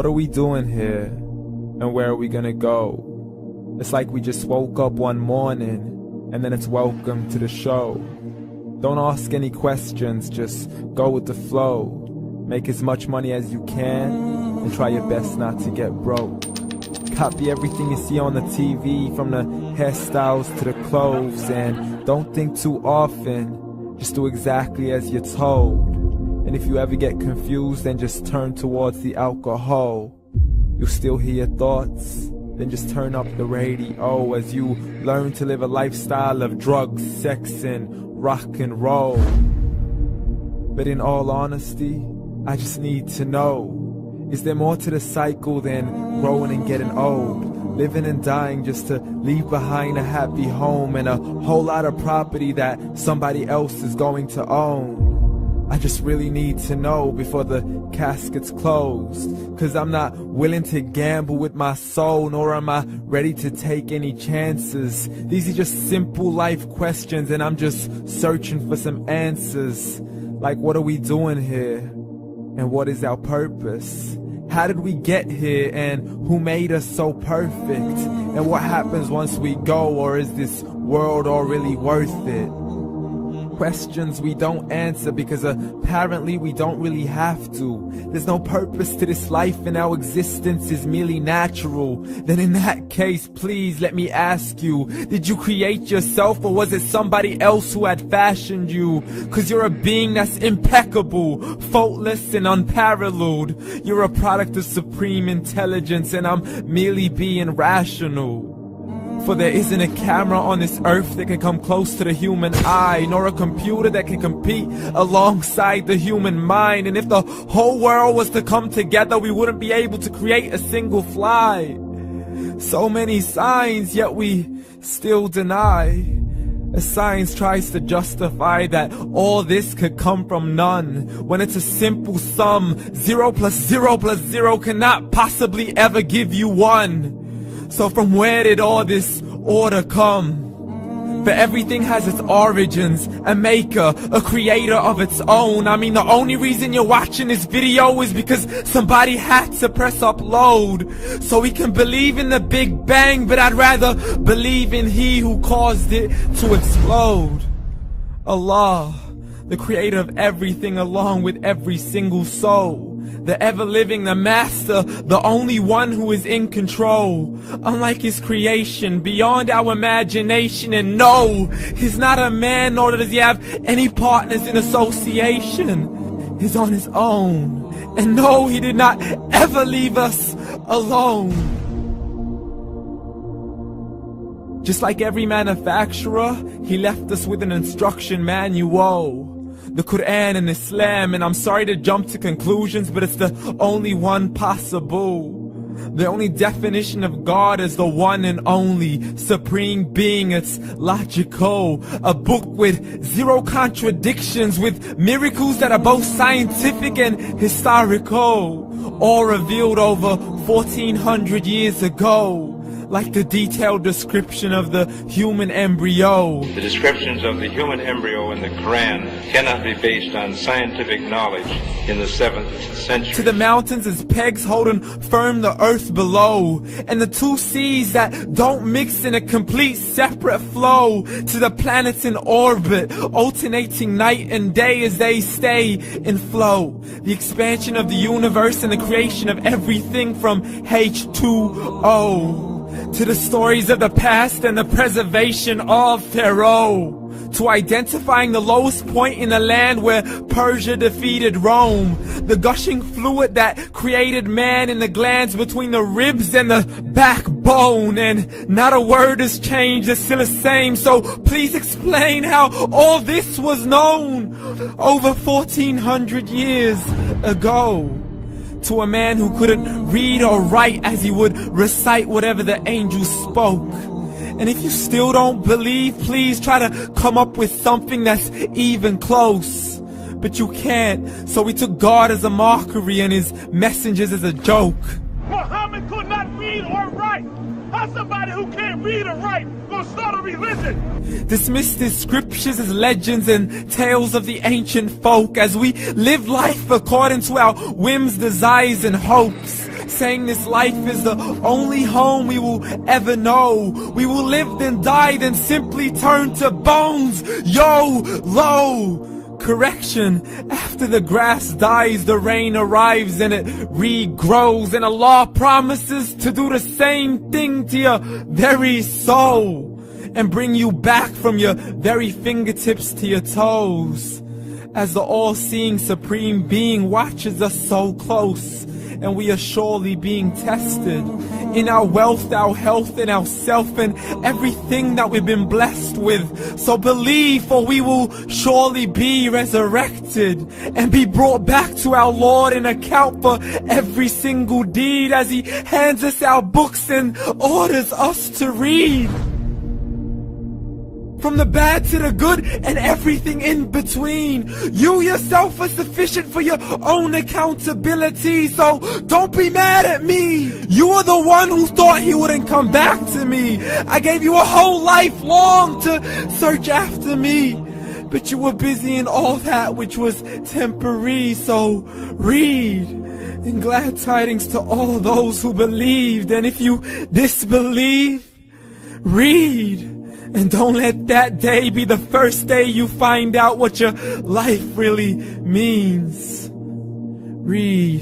What are we doing here? And where are we gonna go? It's like we just woke up one morning and then it's welcome to the show. Don't ask any questions, just go with the flow. Make as much money as you can and try your best not to get broke. Copy everything you see on the TV, from the hairstyles to the clothes, and don't think too often, just do exactly as you're told. And if you ever get confused, then just turn towards the alcohol. You'll still hear your thoughts, then just turn up the radio as you learn to live a lifestyle of drugs, sex, and rock and roll. But in all honesty, I just need to know, is there more to the cycle than growing and getting old? Living and dying just to leave behind a happy home and a whole lot of property that somebody else is going to own. I just really need to know before the casket's closed, 'cause I'm not willing to gamble with my soul, nor am I ready to take any chances. These are just simple life questions and I'm just searching for some answers. Like, what are we doing here? And what is our purpose? How did we get here, and who made us so perfect? And what happens once we go, or is this world all really worth it? Questions we don't answer because apparently we don't really have to. There's no purpose to this life and our existence is merely natural. Then in that case, please let me ask you, did you create yourself, or was it somebody else who had fashioned you? 'Cause you're a being that's impeccable, faultless and unparalleled. You're a product of supreme intelligence and I'm merely being rational. For there isn't a camera on this earth that can come close to the human eye, nor a computer that can compete alongside the human mind. And if the whole world was to come together, we wouldn't be able to create a single fly. So many signs, yet we still deny. As science tries to justify that all this could come from none, when it's a simple sum. 0 plus 0 plus 0 cannot possibly ever give you 1. So from where did all this order come? For everything has its origins, a maker, a creator of its own. I mean, the only reason you're watching this video is because somebody had to press upload. So we can believe in the Big Bang, but I'd rather believe in He who caused it to explode. Allah, the creator of everything along with every single soul. The ever-living, the master, the only one who is in control. Unlike his creation, beyond our imagination. And no, he's not a man, nor does he have any partners in association. He's on his own. And no, he did not ever leave us alone. Just like every manufacturer, he left us with an instruction manual. The Quran and Islam, and I'm sorry to jump to conclusions, but it's the only one possible. The only definition of God is the one and only supreme being. It's logical, a book with 0 contradictions, with miracles that are both scientific and historical, all revealed over 1400 years ago. Like the detailed description of the human embryo. The descriptions of the human embryo in the Quran cannot be based on scientific knowledge in the 7th century. To the mountains as pegs holding firm the earth below, and the 2 seas that don't mix in a complete separate flow. To the planets in orbit, alternating night and day as they stay in flow. The expansion of the universe and the creation of everything from H2O. To the stories of the past and the preservation of Pharaoh. To identifying the lowest point in the land where Persia defeated Rome. The gushing fluid that created man in the glands between the ribs and the backbone. And not a word has changed, it's still the same. So please explain how all this was known over 1400 years ago. To a man who couldn't read or write, as he would recite whatever the angels spoke. And if you still don't believe, please try to come up with something that's even close. But you can't, so we took God as a mockery and his messengers as a joke. Muhammad could not read or write. How's somebody who can't read or write gonna start a religion? Dismissed his scriptures as legends and tales of the ancient folk, as we live life according to our whims, desires, and hopes. saying this life is the only home we will ever know. We will live then die, then simply turn to bones. YOLO! Correction, after the grass dies, the rain arrives and it regrows, and Allah promises to do the same thing to your very soul and bring you back from your very fingertips to your toes, as the all-seeing supreme being watches us so close, and we are surely being tested in our wealth, our health, and our self, and everything that we've been blessed with. So believe, for we will surely be resurrected and be brought back to our Lord and account for every single deed, as He hands us our books and orders us to read. From the bad to the good and everything in between. You yourself are sufficient for your own accountability, so don't be mad at me. You are the one who thought He wouldn't come back to me. I gave you a whole life long to search after me, but you were busy in all that which was temporary. So read, and glad tidings to all those who believed. And if you disbelieve, read. And don't let that day be the first day you find out what your life really means. Read.